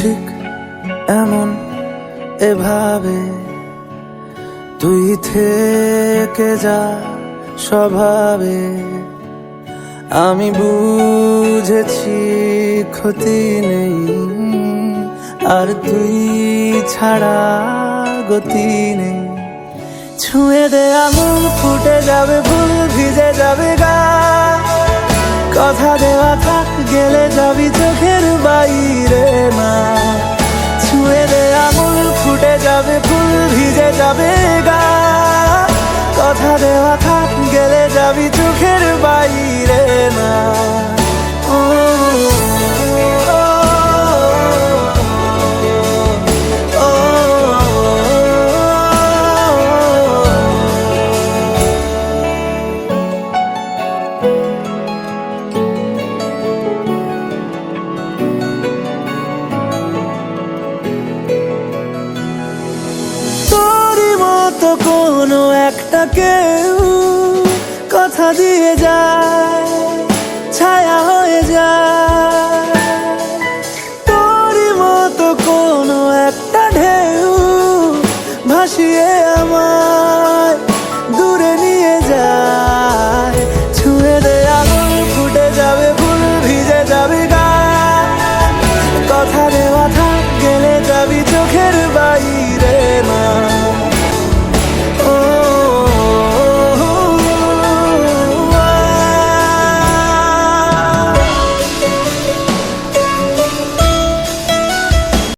ঠিক এমন এভাবে তুই থেকে যা স্বভাবে। আমি বুঝেছি ক্ষতি নেই, আর তুই ছাড়া গতি নেই। ছুঁয়ে দে আঙুল, ফুটে যাবে ফুল, ভিজে যাবে গা। কথা দেওয়া থাক, গেলে যাবি চোখের বাইরে না। ছুঁয়ে দে আঙুল, ফুটে যাবে ফুল, ভিজে যাবে গা। কথা দেওয়া থাক, গেলে যাবি চোখের বাইরে না। তো কোনো একটা কেউ কথা দিয়ে যায়, ছায়া